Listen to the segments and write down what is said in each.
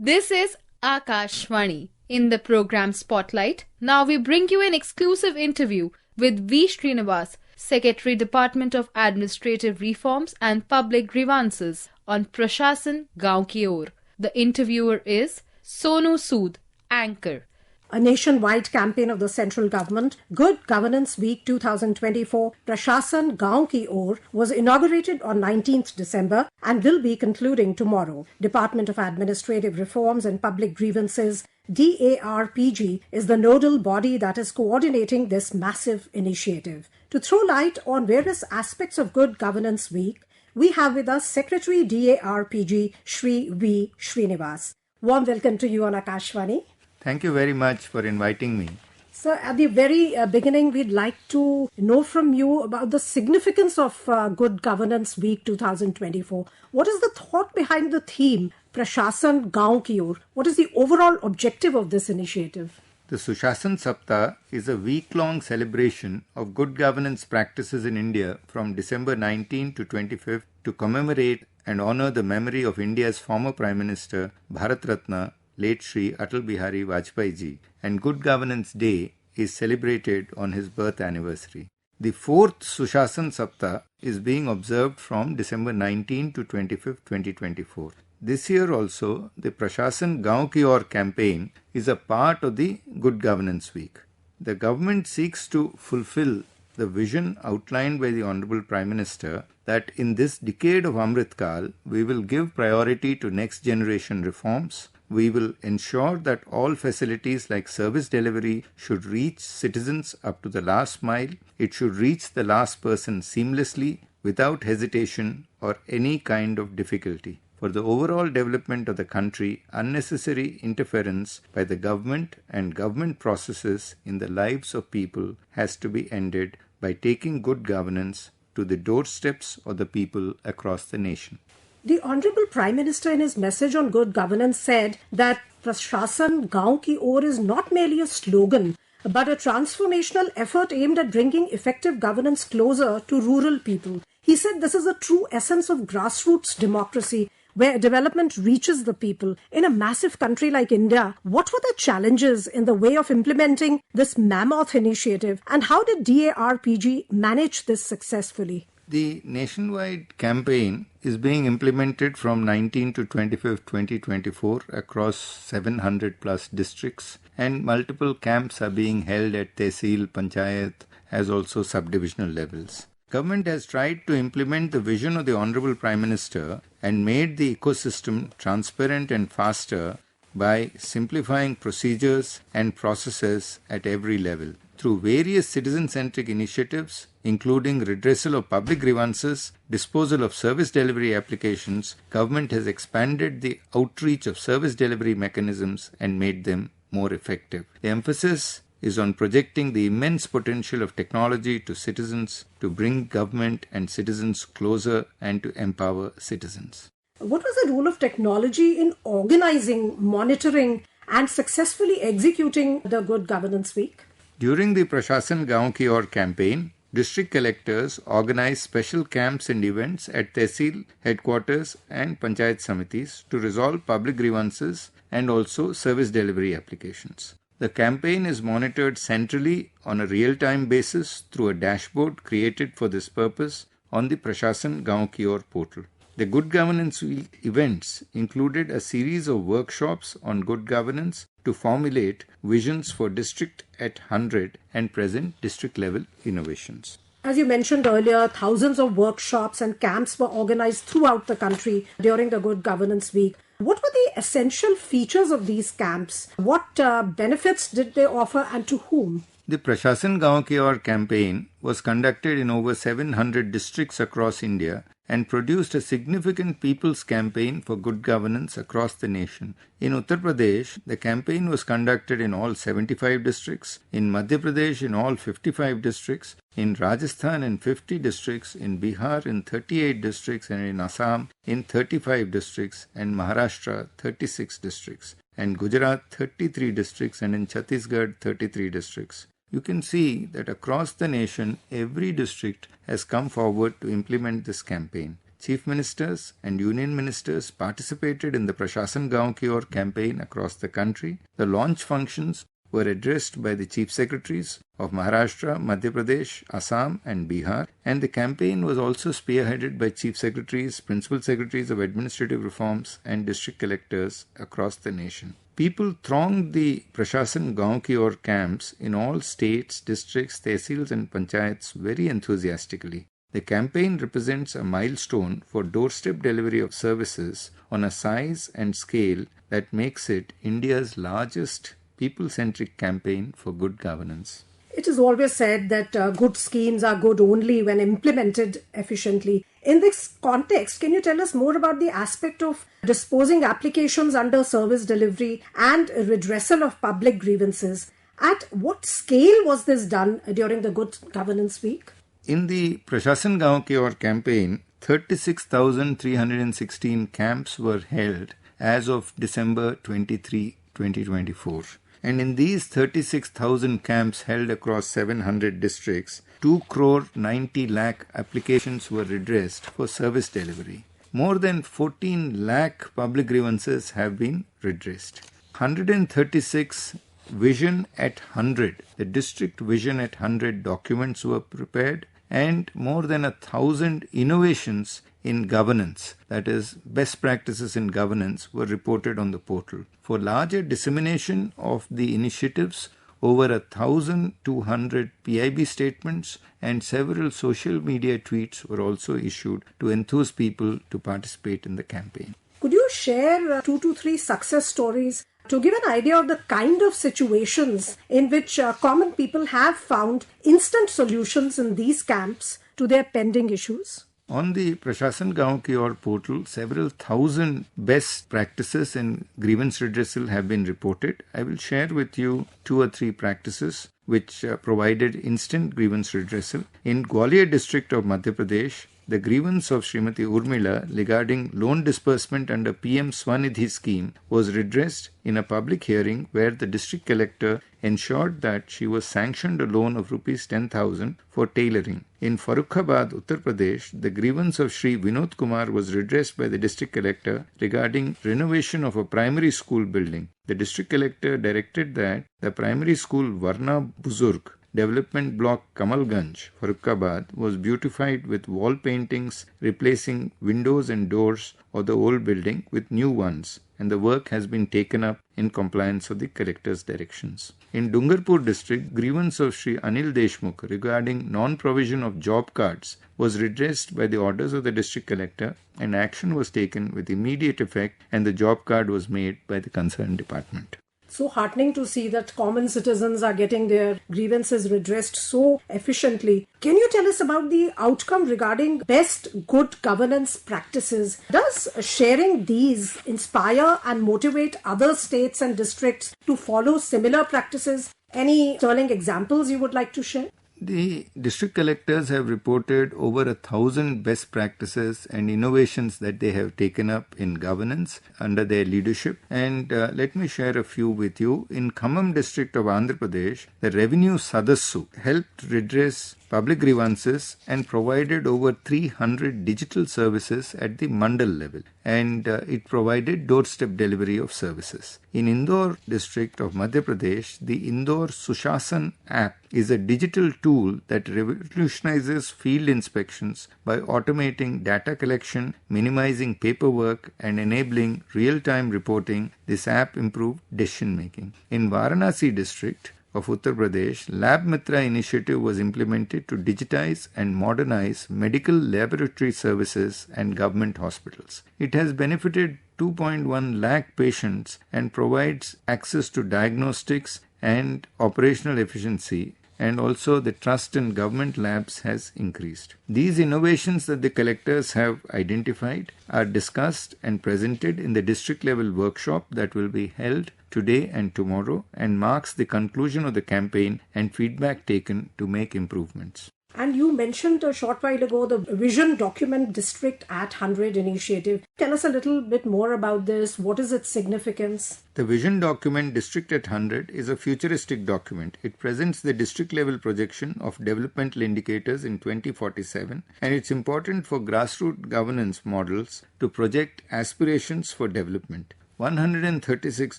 This is Akashvani. In the program Spotlight, now we bring you an exclusive interview with V Srinivas, Secretary Department of Administrative Reforms and Public Grievances on Prashasan, Gaon ki Or. The interviewer is Sonu Sud, anchor. A nationwide campaign of the central government, Good Governance Week 2024, Prashasan Gaon ki Or, was inaugurated on 19th December and will be concluding tomorrow. Department of Administrative Reforms and Public Grievances, DARPG, is the nodal body that is coordinating this massive initiative. To throw light on various aspects of Good Governance Week, we have with us Secretary DARPG, Shri V Srinivas. Warm welcome to you on Akashvani. Thank you very much for inviting me. So at the very beginning, we'd like to know from you about the significance of Good Governance Week 2024. What is the thought behind the theme, Prashasan Gaon ki Or? What is the overall objective of this initiative? The Sushasan Saptah is a week-long celebration of good governance practices in India from December 19 to 25th to commemorate and honour the memory of India's former Prime Minister, Bharat Ratna, late Shri Atal Bihari Vajpayee Ji, and Good Governance Day is celebrated on his birth anniversary. The fourth Sushasan Saptah is being observed from December 19 to 25th, 2024. This year also, the Prashasan Gaon ki Or campaign is a part of the Good Governance Week. The government seeks to fulfill the vision outlined by the Honorable Prime Minister that in this decade of Amrit Kal, we will give priority to next generation reforms. We will ensure that all facilities like service delivery should reach citizens up to the last mile. It should reach the last person seamlessly, without hesitation or any kind of difficulty. For the overall development of the country, unnecessary interference by the government and government processes in the lives of people has to be ended by taking good governance to the doorsteps of the people across the nation. The Honorable Prime Minister in his message on good governance said that Prashasan Gaon ki Or is not merely a slogan, but a transformational effort aimed at bringing effective governance closer to rural people. He said this is a true essence of grassroots democracy, where development reaches the people. In a massive country like India, what were the challenges in the way of implementing this mammoth initiative, and how did DARPG manage this successfully? The nationwide campaign is being implemented from 19 to 25th, 2024 across 700 plus districts, and multiple camps are being held at Tehsil, Panchayat as also subdivisional levels. Government has tried to implement the vision of the Honorable Prime Minister and made the ecosystem transparent and faster by simplifying procedures and processes at every level. Through various citizen-centric initiatives, including redressal of public grievances, disposal of service delivery applications, government has expanded the outreach of service delivery mechanisms and made them more effective. The emphasis is on projecting the immense potential of technology to citizens to bring government and citizens closer and to empower citizens. What was the role of technology in organizing, monitoring, and successfully executing the Good Governance Week? During the Prashasan Gaon ki Or campaign, district collectors organized special camps and events at Tehsil headquarters and Panchayat Samitis to resolve public grievances and also service delivery applications. The campaign is monitored centrally on a real-time basis through a dashboard created for this purpose on the Prashasan Gaon ki Or portal. The Good Governance Week events included a series of workshops on good governance to formulate visions for district at 100 and present district level innovations. As you mentioned earlier, thousands of workshops and camps were organized throughout the country during the Good Governance Week. What were the essential features of these camps? What benefits did they offer and to whom? The Prashasan Gaon ki Or campaign was conducted in over 700 districts across India and produced a significant people's campaign for good governance across the nation. In Uttar Pradesh, the campaign was conducted in all 75 districts, in Madhya Pradesh in all 55 districts, in Rajasthan in 50 districts, in Bihar in 38 districts, and in Assam in 35 districts, and Maharashtra 36 districts, and Gujarat 33 districts, and in Chhattisgarh 33 districts. You can see that across the nation, every district has come forward to implement this campaign. Chief Ministers and Union Ministers participated in the Prashasan Gaon Ki Aur campaign across the country. The launch functions were addressed by the Chief Secretaries of Maharashtra, Madhya Pradesh, Assam and Bihar, and the campaign was also spearheaded by Chief Secretaries, Principal Secretaries of Administrative Reforms and District Collectors across the nation. People thronged the Prashasan Gaon Ki Aur camps in all states, districts, tehsils and panchayats very enthusiastically. The campaign represents a milestone for doorstep delivery of services on a size and scale that makes it India's largest people-centric campaign for good governance. It is always said that good schemes are good only when implemented efficiently. In this context, can you tell us more about the aspect of disposing applications under service delivery and redressal of public grievances? At what scale was this done during the Good Governance Week? In the Prashasan Gaon Ki Aur campaign, 36,316 camps were held as of December 23, 2024. And in these 36,000 camps held across 700 districts, 2 crore 90 lakh applications were redressed for service delivery. More than 14 lakh public grievances have been redressed. 136 Vision at 100, the District Vision at 100 documents were prepared, and more than 1,000 innovations in governance, that is, best practices in governance, were reported on the portal. For larger dissemination of the initiatives, over 1,200 PIB statements and several social media tweets were also issued to enthuse people to participate in the campaign. Could you share 2 to 3 success stories to give an idea of the kind of situations in which common people have found instant solutions in these camps to their pending issues? On the Prashasan Gaon Ki Aur portal, several thousand best practices in grievance redressal have been reported. I will share with you 2 or 3 practices which provided instant grievance redressal. In Gwalior district of Madhya Pradesh, the grievance of Srimati Urmila regarding loan disbursement under PM Swanidhi scheme was redressed in a public hearing where the district collector ensured that she was sanctioned a loan of rupees 10,000 for tailoring. In Farrukhabad, Uttar Pradesh, the grievance of Shri Vinod Kumar was redressed by the district collector regarding renovation of a primary school building. The district collector directed that the primary school Varna Buzurg Development Block Kamalganj, Farrukhabad, was beautified with wall paintings replacing windows and doors of the old building with new ones, and the work has been taken up in compliance with the collector's directions. In Dungarpur district, grievance of Shri Anil Deshmukh regarding non-provision of job cards was redressed by the orders of the district collector, and action was taken with immediate effect, and the job card was made by the concerned department. So heartening to see that common citizens are getting their grievances redressed so efficiently. Can you tell us about the outcome regarding best good governance practices? Does sharing these inspire and motivate other states and districts to follow similar practices? Any sterling examples you would like to share? The district collectors have reported over 1,000 best practices and innovations that they have taken up in governance under their leadership. And let me share a few with you. In Khammam district of Andhra Pradesh, the Revenue Sadassu helped redress public grievances and provided over 300 digital services at the Mandal level. And it provided doorstep delivery of services. In Indore district of Madhya Pradesh, the Indore Sushasan app is a digital tool that revolutionizes field inspections by automating data collection, minimizing paperwork, and enabling real-time reporting. This app improved decision making. In Varanasi district of Uttar Pradesh, Lab Mitra initiative was implemented to digitize and modernize medical laboratory services and government hospitals. It has benefited 2.1 lakh patients and provides access to diagnostics and operational efficiency, and also the trust in government labs has increased. These innovations that the collectors have identified are discussed and presented in the district level workshop that will be held today and tomorrow, and marks the conclusion of the campaign and feedback taken to make improvements. And you mentioned a short while ago the Vision Document District at 100 initiative. Tell us a little bit more about this. What is its significance? The Vision Document District at 100 is a futuristic document. It presents the district level projection of developmental indicators in 2047, and it's important for grassroots governance models to project aspirations for development. 136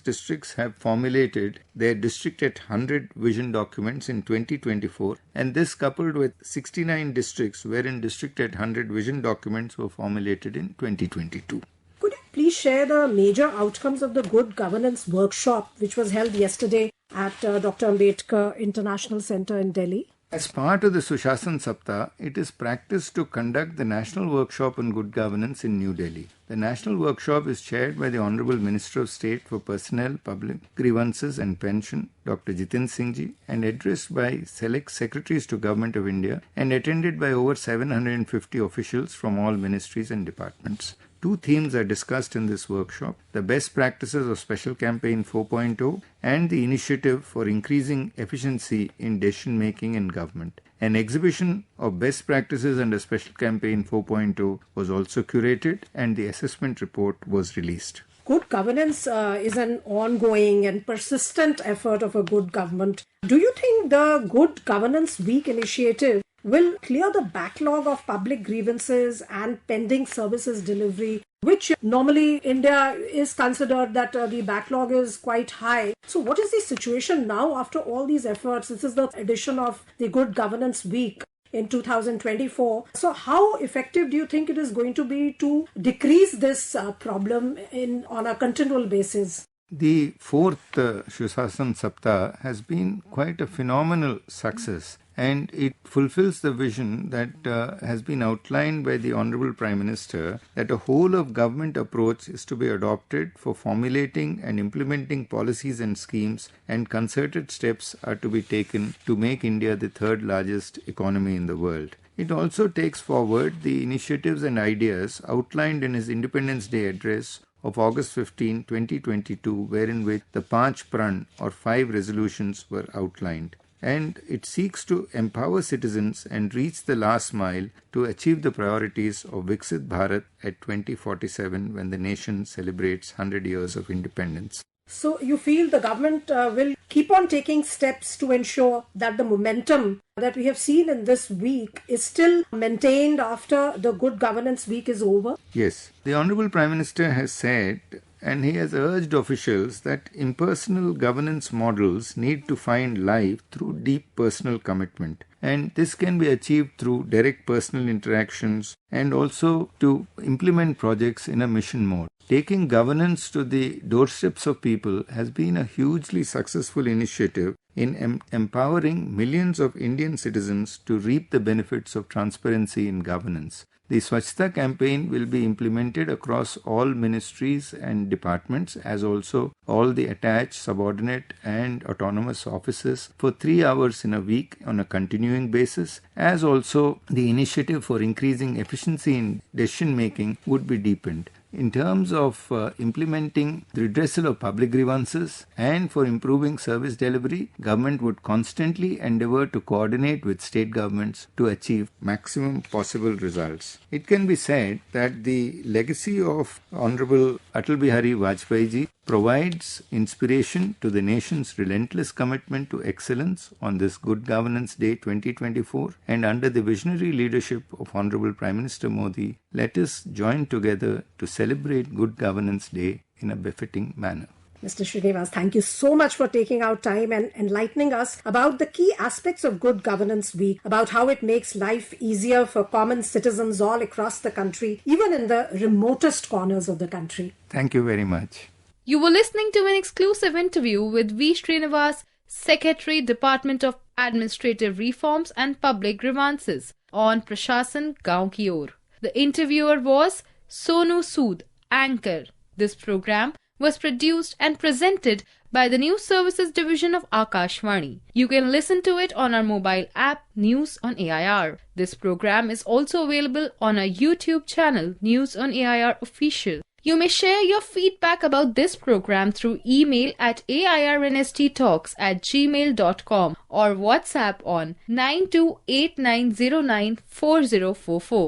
districts have formulated their District at 100 vision documents in 2024, and this coupled with 69 districts wherein District at 100 vision documents were formulated in 2022. Could you please share the major outcomes of the Good Governance Workshop, which was held yesterday at Dr. Ambedkar International Centre in Delhi? As part of the Prashasan Saptah, it is practice to conduct the National Workshop on Good Governance in New Delhi. The National Workshop is chaired by the Honourable Minister of State for Personnel, Public Grievances and Pension, Dr. Jitin Singh Ji, and addressed by select secretaries to Government of India and attended by over 750 officials from all ministries and departments. Two themes are discussed in this workshop: the best practices of Special Campaign 4.0 and the initiative for increasing efficiency in decision making in government. An exhibition of best practices under Special Campaign 4.0 was also curated, and the assessment report was released. Good governance is an ongoing and persistent effort of a good government. Do you think the Good Governance Week initiative will clear the backlog of public grievances and pending services delivery, which normally India is considered that the backlog is quite high? So what is the situation now after all these efforts? This is the edition of the Good Governance Week in 2024. So how effective do you think it is going to be to decrease this problem on a continual basis? The fourth Prashasan Saptah has been quite a phenomenal success, and it fulfills the vision that has been outlined by the Honourable Prime Minister, that a whole of government approach is to be adopted for formulating and implementing policies and schemes, and concerted steps are to be taken to make India the third largest economy in the world. It also takes forward the initiatives and ideas outlined in his Independence Day address of August 15, 2022, wherein with the Panch Pran or 5 resolutions were outlined. And it seeks to empower citizens and reach the last mile to achieve the priorities of Viksit Bharat at 2047, when the nation celebrates 100 years of independence. So you feel the government will keep on taking steps to ensure that the momentum that we have seen in this week is still maintained after the Good Governance Week is over? Yes. The Honourable Prime Minister has said, and he has urged officials, that impersonal governance models need to find life through deep personal commitment. And this can be achieved through direct personal interactions and also to implement projects in a mission mode. Taking governance to the doorsteps of people has been a hugely successful initiative in empowering millions of Indian citizens to reap the benefits of transparency in governance. The Swachhta campaign will be implemented across all ministries and departments, as also all the attached, subordinate and autonomous offices for 3 hours in a week on a continuing basis, as also the initiative for increasing efficiency in decision making would be deepened. In terms of implementing the redressal of public grievances and for improving service delivery, government would constantly endeavour to coordinate with state governments to achieve maximum possible results. It can be said that the legacy of Honourable Atal Bihari Vajpayee ji provides inspiration to the nation's relentless commitment to excellence on this Good Governance Day 2024, and under the visionary leadership of Honourable Prime Minister Modi, let us join together to celebrate Good Governance Day in a befitting manner. Mr. Srinivas, thank you so much for taking out time and enlightening us about the key aspects of Good Governance Week, about how it makes life easier for common citizens all across the country, even in the remotest corners of the country. Thank you very much. You were listening to an exclusive interview with V Srinivas, Secretary, Department of Administrative Reforms and Public Grievances, on Prashasan, Gaon ki Or. The interviewer was Sonu Sud, anchor. This program was produced and presented by the News Services Division of Akashvani. You can listen to it on our mobile app, News on AIR. This program is also available on our YouTube channel, News on AIR Official. You may share your feedback about this program through email at airnsttalks@gmail.com or WhatsApp on 9289094044.